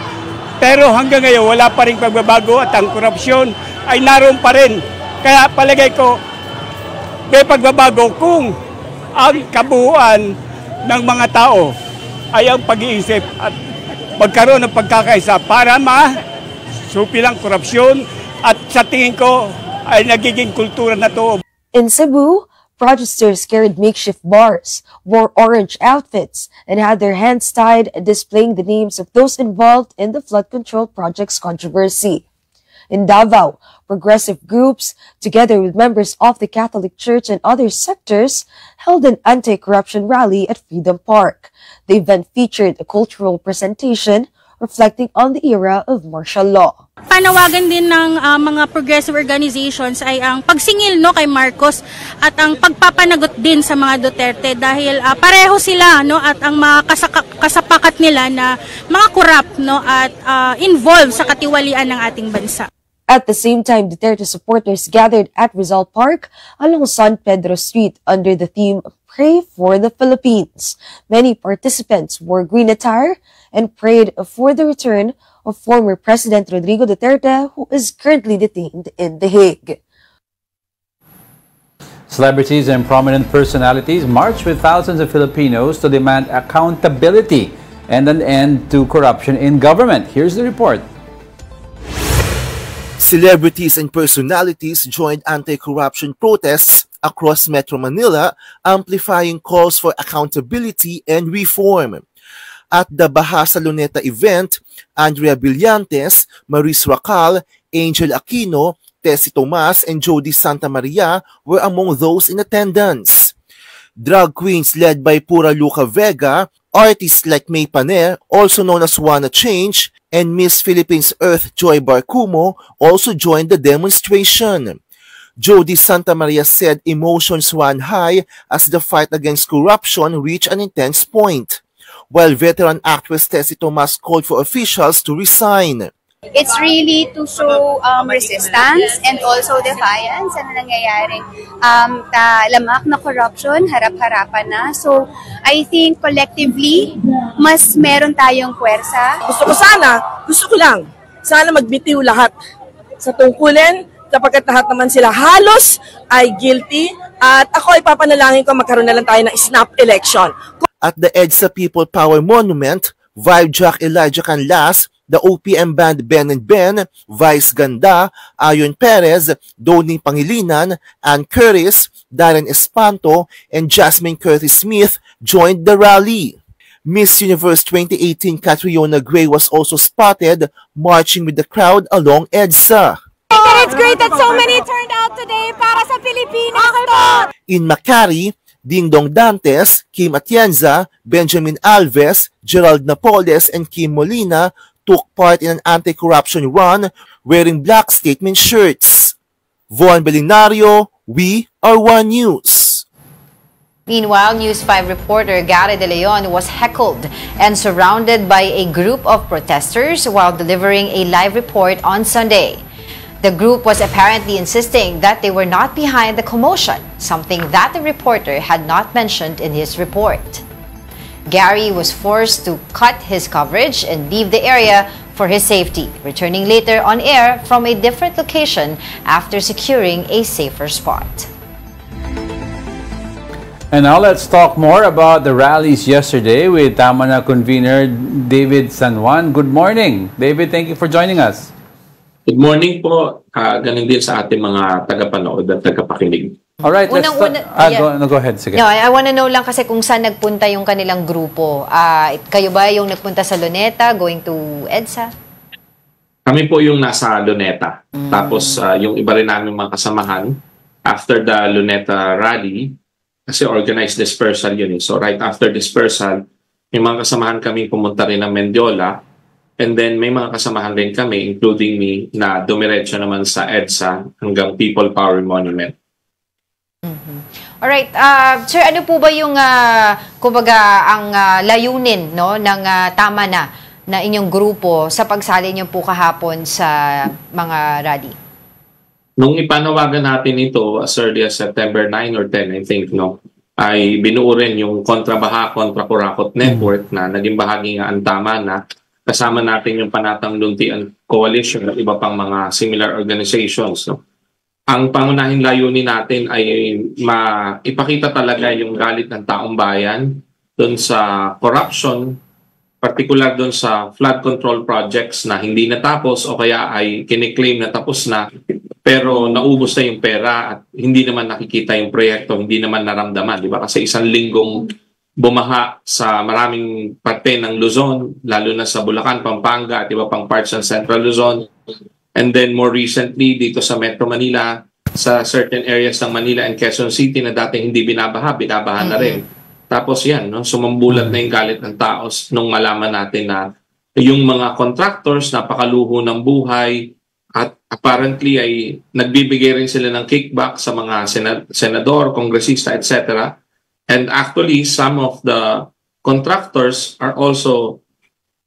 Pero hanggang ngayon, wala pa rin pagbabago at ang korupsyon ay naroon pa rin. Kaya palagay ko, may pagbabago kung ang kabuuan ng mga tao ay ang pag-iisip at magkaroon ng pagkakaisa para masupilang korupsyon at sa tingin ko ay nagiging kultura na to. In Cebu, protesters carried makeshift bars, wore orange outfits, and had their hands tied, displaying the names of those involved in the flood control project's controversy. In Davao, progressive groups, together with members of the Catholic Church and other sectors, held an anti-corruption rally at Freedom Park. The event featured a cultural presentation reflecting on the era of martial law. Panawagan din ng mga progressive organizations ay ang pagsingil kay Marcos at ang pagpapanagot din sa mga Duterte dahil pareho sila at ang mga kasapakat nila na mga corrupt at involved sa katiwalian ng ating bansa. At the same time, Duterte supporters gathered at Rizal Park along San Pedro Street under the theme Pray for the Philippines. Many participants wore green attire and prayed for the return of former President Rodrigo Duterte, who is currently detained in The Hague. Celebrities and prominent personalities marched with thousands of Filipinos to demand accountability and an end to corruption in government. Here's the report. Celebrities and personalities joined anti-corruption protests across Metro Manila, amplifying calls for accountability and reform. At the Bahasa Luneta event, Andrea Brillantes, Maris Racal, Angel Aquino, Tessie Tomas, and Jody Santa Maria were among those in attendance. Drag queens led by Pura Luca Vega, artists like May Paner, also known as Wanna Change, and Miss Philippines Earth Joy Barcumo also joined the demonstration. Jody Santa Maria said emotions ran high as the fight against corruption reached an intense point, while veteran actress Tessie Tomas called for officials to resign. It's really to show resistance and also defiance sa nangyayari. Lamak na corruption, harap-harapan na. So, I think collectively, mas meron tayong puwersa. Gusto ko lang, sana magbitiw lahat sa tungkulin, kapagkat lahat naman sila halos ay guilty, at ako ay papanalangin ko magkaroon na lang tayo ng snap election. At the EDSA People Power Monument, Vibe Jack Elijah Canlas, the OPM band Ben and Ben, Vice Ganda, Ayon Perez, Donnie Pangilinan, Ann Curtis, Darren Espanto, and Jasmine Curtis Smith joined the rally. Miss Universe 2018 Catriona Gray was also spotted marching with the crowd along EDSA. It's great that so many turned out today para sa Pilipinas to! In Macari, Ding Dong Dantes, Kim Atienza, Benjamin Alves, Gerald Napoles, and Kim Molina took part in an anti-corruption run wearing black statement shirts. Von Belinario, We Are One News. Meanwhile, News 5 reporter Gary De Leon was heckled and surrounded by a group of protesters while delivering a live report on Sunday. The group was apparently insisting that they were not behind the commotion, something that the reporter had not mentioned in his report. Gary was forced to cut his coverage and leave the area for his safety, returning later on air from a different location after securing a safer spot. And now let's talk more about the rallies yesterday with Tama na convener David San Juan. Good morning. David, thank you for joining us. Good morning po. Ganun din sa ating mga tagapanood at tagapakinig. All right, let's go ahead. Sige. No, I want to know lang kasi kung saan nagpunta yung kanilang grupo. Kayo ba yung nagpunta sa Luneta, going to EDSA? Kami po yung nasa Luneta. Tapos yung iba rin namin mga kasamahan after the Luneta rally, kasi organized dispersal yun eh. So right after dispersal, may mga kasamahan kami pumunta rin ng Mendiola, and then may mga kasamahan rin kami, including me, na dumiretso naman sa EDSA hanggang People Power Monument. Alright, sir, ano po ba yung kumbaga ang layunin no ng Tama na inyong grupo sa pagsali niyo po kahapon sa mga rally? Nung ipanawagan natin ito as early as September 9 or 10, I think, no, ay binuo rin yung Kontra Baha, Kontra Kurakot Network na naging bahagi nga ang Tama na. Kasama natin yung Panatang Luntian Coalition at iba pang mga similar organizations. No? Ang pangunahing layunin natin ay ipakita talaga yung galit ng taong bayan doon sa corruption, particular doon sa flood control projects na hindi natapos o kaya ay kiniklaim na tapos na pero naubos na yung pera at hindi naman nakikita yung proyekto, hindi naman naramdaman. Di ba? Kasi isang linggong bumaha sa maraming parte ng Luzon, lalo na sa Bulacan, Pampanga at iba pang parts ng Central Luzon. And then more recently dito sa Metro Manila, sa certain areas ng Manila and Quezon City na dati hindi binabaha na rin. Tapos yan, no, sumambulat na yung galit ng tao nung malaman natin na yung mga contractors napakaluho ng buhay at apparently ay nagbibigay rin sila ng kickback sa mga senador, kongresista, etc. And actually, some of the contractors are also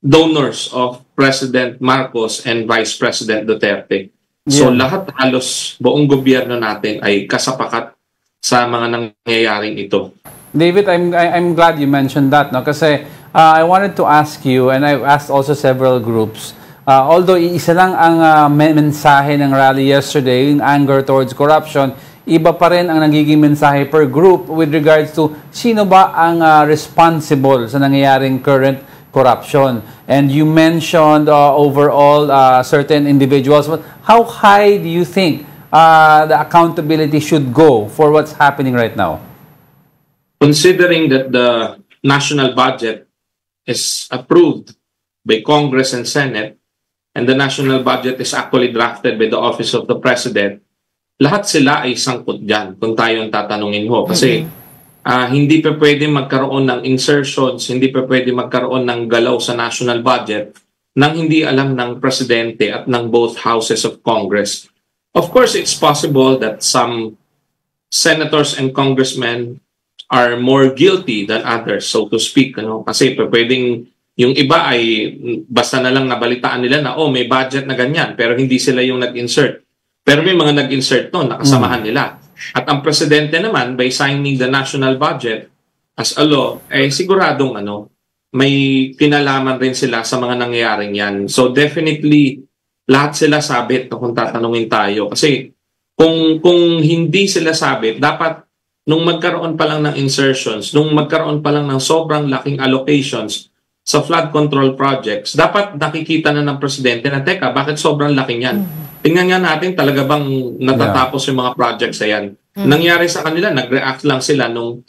donors of President Marcos and Vice President Duterte. So lahat halos buong gobyerno natin ay kasapakat sa mga nangyayaring ito. David, I'm glad you mentioned that, no? Kasi I wanted to ask you, and I've asked also several groups, although isa lang ang mensahe ng rally yesterday, yung anger towards corruption, iba pa rin ang nagiging mensahe per group with regards to sino ba ang responsible sa nangyayaring current corruption. And you mentioned overall certain individuals. But how high do you think the accountability should go for what's happening right now? Considering that the national budget is approved by Congress and Senate, and the national budget is actually drafted by the Office of the President, lahat sila ay sangkot dyan kung tayo ang tatanungin mo. Kasi hindi pa pwede magkaroon ng insertions, hindi pa pwede magkaroon ng galaw sa national budget nang hindi alam ng Presidente at ng both houses of Congress. Of course, it's possible that some senators and congressmen are more guilty than others, so to speak. Ano? Kasi pwedeng yung iba ay basta na lang nabalitaan nila na may budget na ganyan, pero hindi sila yung nag-insert. Pero may mga nag-insert to, nakasamahan nila. At ang Presidente naman, by signing the national budget as a law, siguradong may kinalaman rin sila sa mga nangyayaring yan. So definitely, lahat sila sabit kung tatanungin tayo. Kasi kung hindi sila sabit, dapat nung magkaroon pa lang ng insertions, nung magkaroon pa lang ng sobrang laking allocations sa flood control projects, dapat nakikita na ng Presidente na, teka, bakit sobrang laki yan? Tingnan nga natin talaga bang natatapos yung mga projects na yan. Nangyari sa kanila, nag-react lang sila nung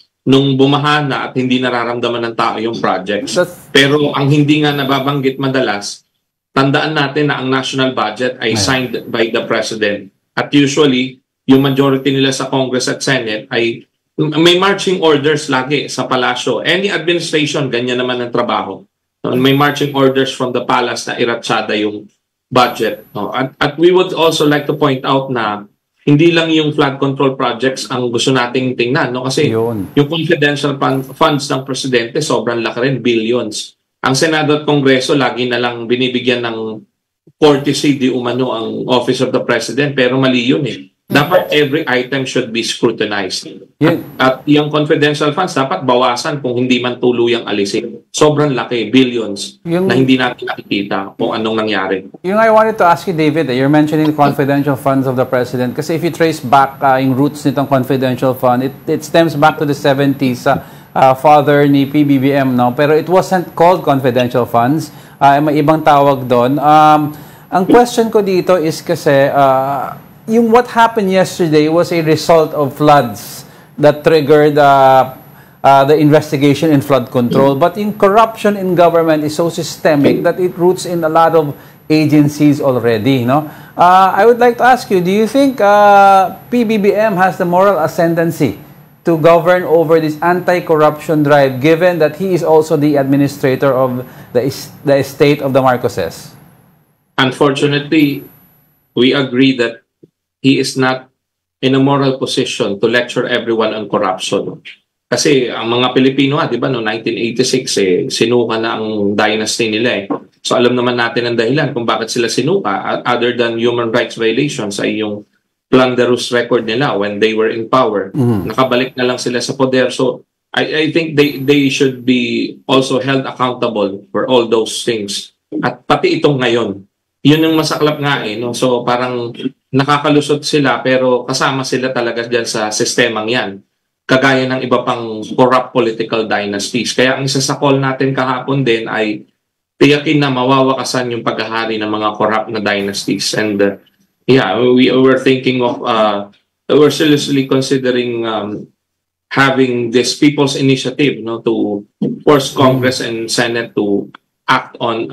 bumaha na at hindi nararamdaman ng tao yung projects. Pero ang hindi nga nababanggit madalas, tandaan natin na ang national budget ay signed by the President. At usually, yung majority nila sa Congress at Senate ay may marching orders lagi sa palasyo. Any administration, ganyan naman ang trabaho. May marching orders from the palace na iratsada yung budget. At we would also like to point out na hindi lang yung flood control projects ang gusto nating tingnan. Kasi yung confidential funds ng Presidente, sobrang laki rin, billions. Ang Senado at Kongreso, lagi na lang binibigyan ng courtesy di umano ang Office of the President, pero mali yun eh. Dapat every item should be scrutinized. At yung confidential funds, dapat bawasan kung hindi man tuluyang alisin. Sobrang laki, billions, na hindi natin nakikita kung anong nangyari. Yung I wanted to ask you, David, you're mentioning confidential funds of the President. Kasi if you trace back yung roots nitong confidential fund, it stems back to the 70s, father ni PBBM, no? Pero it wasn't called confidential funds. May ibang tawag doon. Ang question ko dito is kasi, yung what happened yesterday was a result of floods that triggered the investigation in flood control. But in corruption in government is so systemic that it roots in a lot of agencies already. No? I would like to ask you, do you think PBBM has the moral ascendancy to govern over this anti-corruption drive, given that he is also the administrator of the estate of the Marcoses? Unfortunately, we agree that he is not in a moral position to lecture everyone on corruption. Kasi ang mga Pilipino, di ba, no 1986, sinuka na ang dynasty nila. So alam naman natin ang dahilan kung bakit sila sinuka, other than human rights violations, ay yung plunderous record nila when they were in power. Nakabalik na lang sila sa poder. So I think they should be also held accountable for all those things. At pati itong ngayon. Yun yung masaklap nga no? So parang nakakalusot sila pero kasama sila talaga dyan sa sistemang yan. Kagaya ng iba pang corrupt political dynasties. Kaya ang isa sa call natin kahapon din ay tiyakin na mawawakasan yung paghahari ng mga corrupt na dynasties. And we were thinking of, we're seriously considering having this people's initiative, no, to force Congress and Senate to act on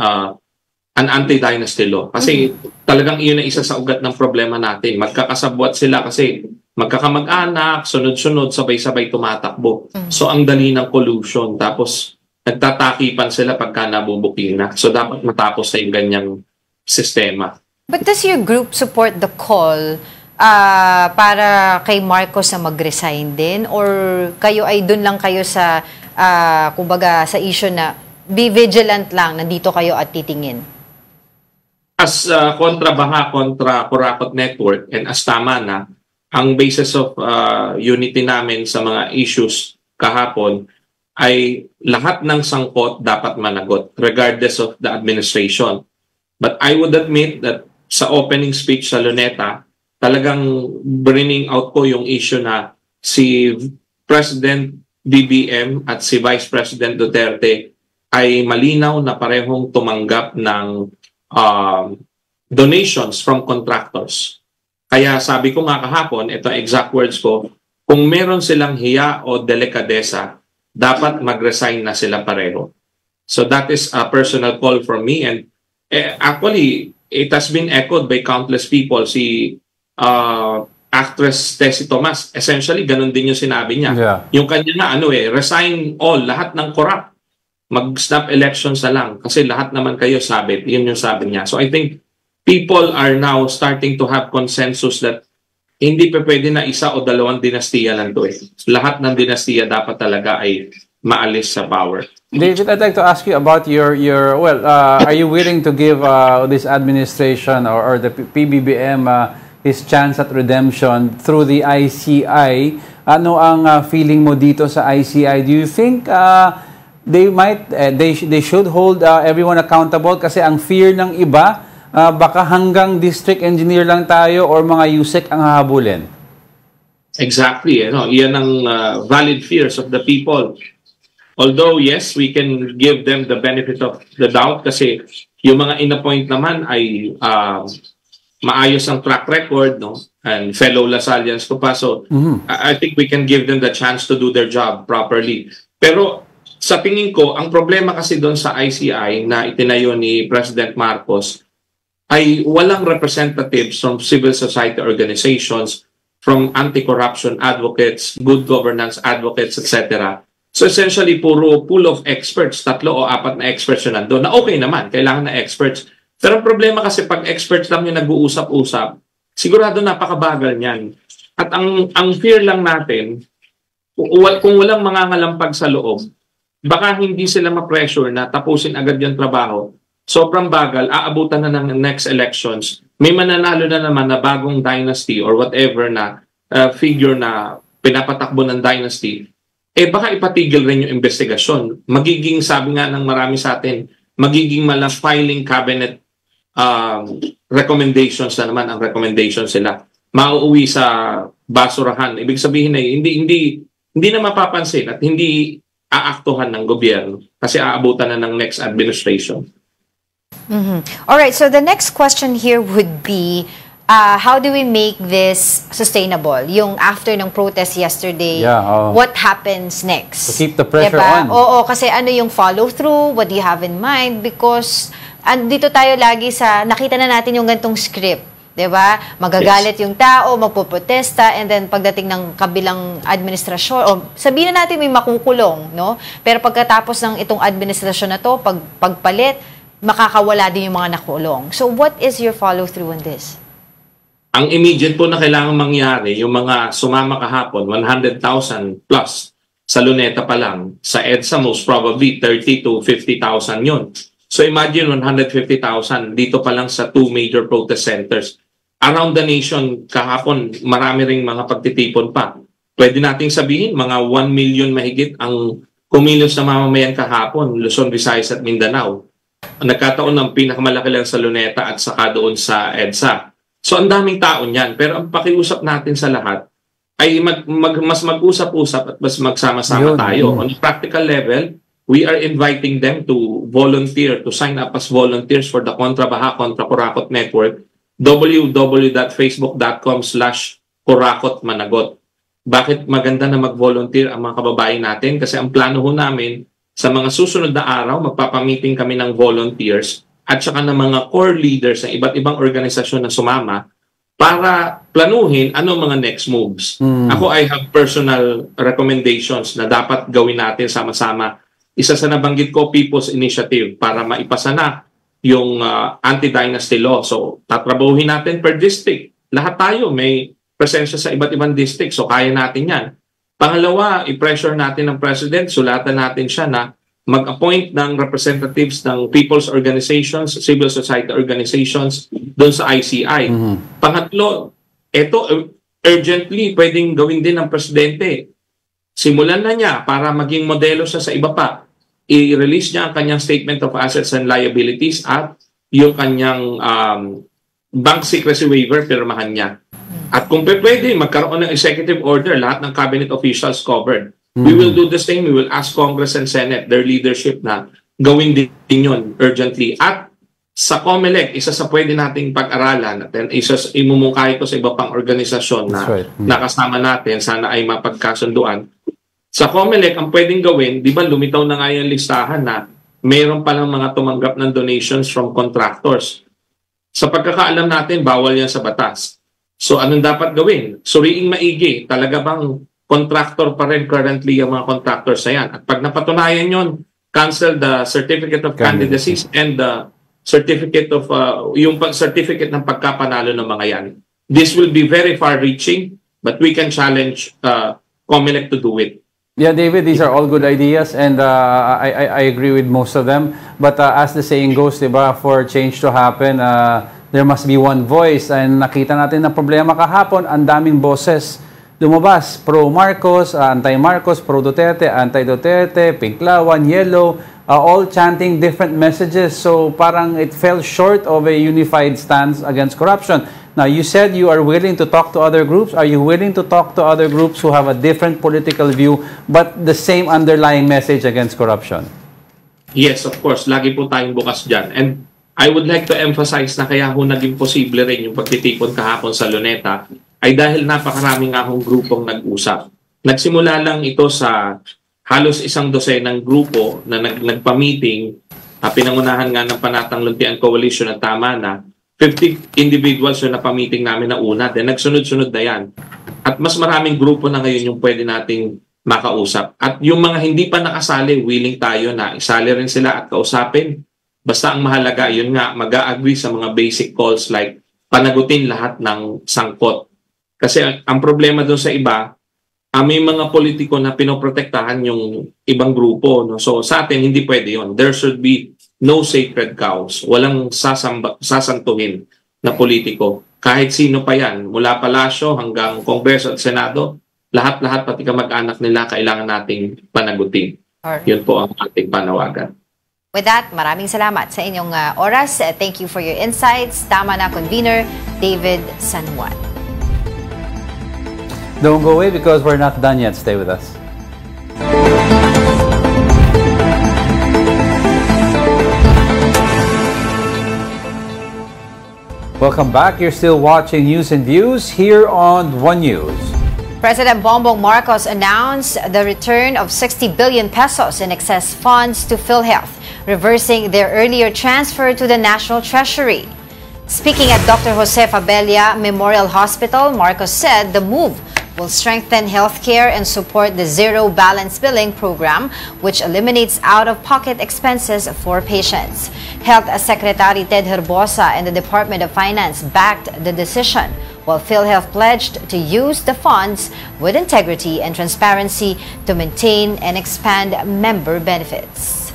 an anti-dynasty law. Kasi talagang iyon na isa sa ugat ng problema natin. Magkakasabwat sila kasi magkakamag-anak, sunod-sunod, sabay-sabay tumatakbo. So ang dali ng collusion. Tapos nagtatakipan sila pagka nabubuking na. So dapat matapos na yung ganyang sistema. But does your group support the call para kay Marcos na mag-resign din? Or kayo ay dun lang kayo sa, kumbaga, sa issue na be vigilant lang, nandito kayo at titingin? As kontra Baha, kontra Kurakot Network, and as tama na, ang basis of unity namin sa mga issues kahapon ay lahat ng sangkot dapat managot, regardless of the administration. But I would admit that sa opening speech sa Luneta, talagang bringing out ko yung issue na si President BBM at si Vice President Duterte ay malinaw na parehong tumanggap ng donations from contractors. Kaya sabi ko nga kahapon, ito exact words ko, kung meron silang hiya o delikadesa, dapat mag-resign na sila pareho. So that is a personal call from me, and actually, it has been echoed by countless people. Si actress Tessie Tomas, essentially, ganun din yung sinabi niya. Yeah. Yung kanya na, resign all, lahat ng corrupt. Mag-snap elections na lang. Kasi lahat naman kayo sabit. Yun yung sabi niya. So I think people are now starting to have consensus that hindi pa pwede na isa o dalawang dinastiya lang to. Lahat ng dinastiya dapat talaga ay maalis sa power. David, I'd like to ask you about your are you willing to give this administration or the PBBM his chance at redemption through the ICI? Ano ang feeling mo dito sa ICI? Do you think they should hold everyone accountable? Kasi ang fear ng iba, baka hanggang district engineer lang tayo or mga USEC ang hahabulin. Exactly. Iyan ang valid fears of the people. Although, yes, we can give them the benefit of the doubt kasi yung mga in-appoint naman ay maayos ang track record, no? And fellow Lasalians ko pa. So, I think we can give them the chance to do their job properly. Pero sa tingin ko, ang problema kasi doon sa ICI na itinayo ni President Marcos ay walang representatives from civil society organizations, from anti-corruption advocates, good governance advocates, etc. So essentially, puro pool of experts, 3 o 4 na experts yun nandun, na okay naman, kailangan na experts. Pero ang problema kasi pag experts lang yung nag-uusap-usap, sigurado napakabagal niyan. At ang fear lang natin, kung walang mga ngalampag sa loob, baka hindi sila ma-pressure na tapusin agad yung trabaho. sobrang bagal, aabutan na ng next elections, may mananalo na naman na bagong dynasty or whatever na figure na pinapatakbo ng dynasty, baka ipatigil rin yung investigasyon. Magiging, sabi nga ng marami sa atin, magiging filing cabinet recommendations na naman ang recommendations sila. Mauuwi sa basurahan. Ibig sabihin ay hindi na mapapansin at hindi aaktuhan ng gobyerno kasi aabutan na ng next administration. All right, so the next question here would be, how do we make this sustainable? Yung after ng protest yesterday, what happens next? To keep the pressure on. Oo, kasi ano yung follow-through? What do you have in mind? Because andito tayo lagi sa, nakita na natin yung gantong script. Diba? Magagalit yung tao, magpoprotesta, and then pagdating ng kabilang administrasyon, o sabihin na natin may makukulong, no? Pero pagkatapos ng itong administrasyon na to, pagpalit, makakawala din yung mga nakulong. So what is your follow-through on this? Ang immediate po na kailangan mangyari, yung mga sumama kahapon, 100,000 plus sa Luneta pa lang, sa EDSA most probably 30 to 50,000 yun. So imagine 150,000 dito pa lang sa 2 major protest centers. Around the nation kahapon, marami ring mga pagtitipon pa. Pwede nating sabihin, mga 1 million mahigit ang kumilos na mamamayan kahapon, Luzon, Visayas at Mindanao. Nagkataon ng pinakamalaki lang sa Luneta at saka doon sa EDSA. So ang daming tao niyan. Pero ang pakiusap natin sa lahat ay mas mag-usap-usap at mas magsama-sama tayo. On a practical level, we are inviting them to volunteer, to sign up as volunteers for the Kontra Baha, Kontra Kurakot Network, www.facebook.com/kurakotmanagot. Bakit maganda na mag-volunteer ang mga kababayan natin? Kasi ang plano ho namin, sa mga susunod na araw, magpapamiting kami ng volunteers at saka ng mga core leaders ng iba't ibang organisasyon na sumama para planuhin ano mga next moves. Ako, I have personal recommendations na dapat gawin natin sama-sama. Isa sa nabanggit ko, People's Initiative, para maipasa na yung anti-dynasty law. So, tatrabahuhin natin per district. Lahat tayo may presensya sa iba't ibang district. So, kaya natin yan. Pangalawa, i-pressure natin ng President, sulatan natin siya na mag-appoint ng representatives ng people's organizations, civil society organizations doon sa ICI. Pangatlo, ito urgently pwedeng gawin din ng Presidente. Simulan na niya para maging modelo siya sa iba pa. I-release niya ang kanyang Statement of Assets and Liabilities at yung kanyang bank secrecy waiver, pirmahan niya. At kung pwede, magkaroon ng executive order, lahat ng cabinet officials covered. We will do the same. We will ask Congress and Senate, their leadership na gawin din yun urgently. At sa COMELEC, isa sa pwede nating pag-aralan at isa imumungkahi ko sa iba pang organisasyon na nakasama natin, sana ay mapagkasunduan. Sa COMELEC, ang pwedeng gawin, di ba lumitaw na nga yung listahan na mayroon palang mga tumanggap ng donations from contractors. Sa pagkakaalam natin, bawal yan sa batas. So anong dapat gawin? Suriing maigi, talaga bang contractor pa rin currently yung mga contractors na yan? At pag napatunayan yon, cancel the certificate of candidacy and the certificate of yung certificate ng pagkapanalo ng mga yan. This will be very far-reaching, but we can challenge COMELEC to do it. Yeah, David, these are all good ideas, and I agree with most of them. But as the saying goes, diba, for change to happen, there must be one voice. And nakita natin na problema kahapon, ang daming boses lumabas. Pro-Marcos, anti-Marcos, pro-Duterte, anti-Duterte, Pinklawan, Yellow, all chanting different messages. So parang it fell short of a unified stance against corruption. Now, you said you are willing to talk to other groups. Are you willing to talk to other groups who have a different political view but the same underlying message against corruption? Yes, of course. Lagi po tayong bukas dyan. And I would like to emphasize na kaya ho naging posible rin yung pagtitipon kahapon sa Luneta ay dahil napakaraming akong grupong nag-usap. Nagsimula lang ito sa halos 12 ng grupo na nagpa-meeting, pinangunahan nga ng Panatang Luntian Coalition na tama na 50 individuals yung napamiting namin na una, then nagsunod-sunod na yan. At mas maraming grupo na ngayon yung pwede nating makausap. At yung mga hindi pa nakasali, willing tayo na isali rin sila at kausapin. Basta ang mahalaga, yun nga, mag-a-agree sa mga basic calls like panagutin lahat ng sangkot. Kasi ang problema doon sa iba, may mga politiko na pinoprotektahan yung ibang grupo. No? So sa atin, hindi pwede yun. There should be no sacred cows. Walang sasantuhin na politiko. Kahit sino pa yan, mula palasyo hanggang Kongreso at Senado, lahat-lahat pati kamag-anak nila kailangan nating panagutin. Yun po ang ating panawagan. With that, maraming salamat sa inyong oras. Thank you for your insights. Tama na, Convener David San Juan. Don't go away because we're not done yet. Stay with us. Welcome back. You're still watching News and Views here on One News. President Bongbong Marcos announced the return of 60 billion pesos in excess funds to PhilHealth, reversing their earlier transfer to the National Treasury. Speaking at Dr. Jose Fabella Memorial Hospital, Marcos said the move will strengthen healthcare and support the Zero Balance Billing program, which eliminates out-of-pocket expenses for patients. Health Secretary Ted Herbosa and the Department of Finance backed the decision, while PhilHealth pledged to use the funds with integrity and transparency to maintain and expand member benefits.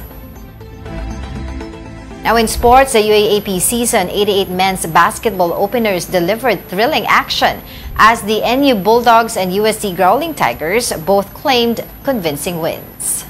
Now in sports, the UAAP Season 88 men's basketball openers delivered thrilling action as the NU Bulldogs and UST Growling Tigers both claimed convincing wins.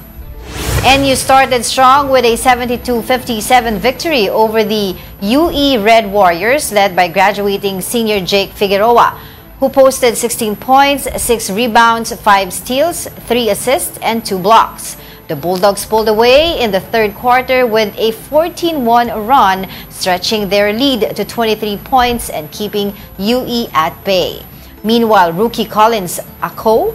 NU started strong with a 72-57 victory over the UE Red Warriors led by graduating senior Jake Figueroa, who posted 16 points, 6 rebounds, 5 steals, 3 assists, and 2 blocks. The Bulldogs pulled away in the third quarter with a 14-1 run, stretching their lead to 23 points and keeping UE at bay. Meanwhile, rookie Collins Ako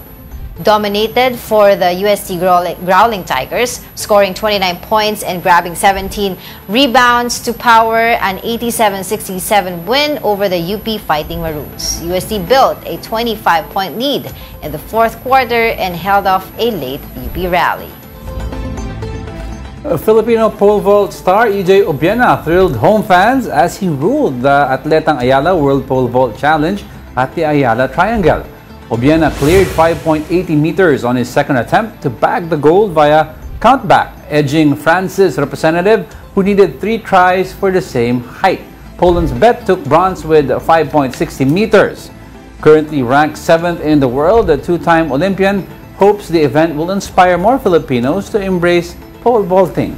dominated for the UST Growling Tigers, scoring 29 points and grabbing 17 rebounds to power an 87-67 win over the UP Fighting Maroons. UST built a 25-point lead in the fourth quarter and held off a late UP rally. Filipino pole vault star EJ Obiena thrilled home fans as he ruled the Atletang Ayala World Pole Vault Challenge at the Ayala Triangle. Obiena cleared 5.80 meters on his second attempt to bag the gold via countback, edging France's representative who needed 3 tries for the same height. Poland's Bet took bronze with 5.60 meters. Currently ranked 7th in the world, the two-time Olympian hopes the event will inspire more Filipinos to embrace pole vaulting.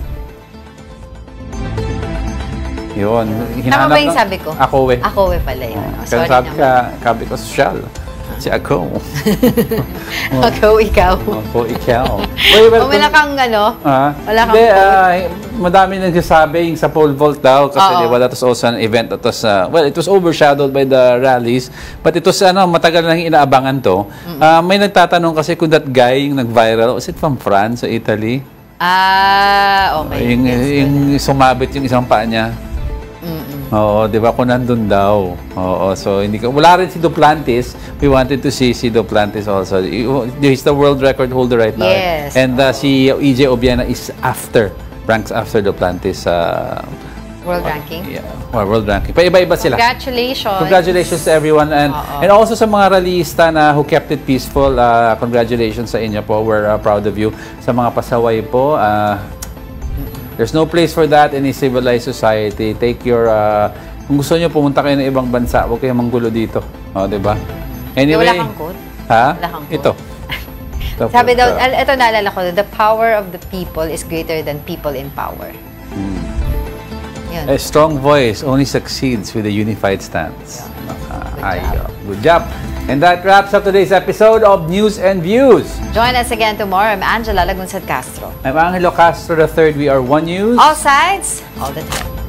Yun. Tama ba yung sabi ko? Akowe. Akowe pala yun. Kaya sabi ko social. Si ako. Ako, ikaw. Ako, ikaw. Wala kang ano? Wala kang madami nagsasabi yung sa pole vault daw kasi diba, that was also an event that was, well, it was overshadowed by the rallies, but it was matagal nang inaabangan to. May nagtatanong kasi kung that guy yung nag-viral, was it from France or Italy? Okay. Yung sumabit yung isang paa niya. Oo, di ba? Kung nandun daw. Oo, so hindi ko. Wala rin si Duplantis. We wanted to see si Duplantis also. He's the world record holder right now. Yes. And si EJ Obiena is ranks after Duplantis. World ranking? Yeah, well, world ranking. Pa-iba-iba sila. Congratulations. Congratulations to everyone. And also sa mga rallyista na who kept it peaceful, congratulations sa inyo po. We're proud of you. Sa mga pasaway po, there's no place for that in a civilized society. Take your, kung gusto nyo pumunta kayo ng ibang bansa, huwag kayong manggulo dito. O, diba? Anyway. Wala kang quote? Ha? Wala kang quote. Ito. Sabi daw, ito naalala ko, the power of the people is greater than people in power. A strong voice only succeeds with a unified stance. Good job. And that wraps up today's episode of News and Views. Join us again tomorrow. I'm Angela Lagunsad Castro. I'm Angelo Castro III. We are One News. All sides, all the time.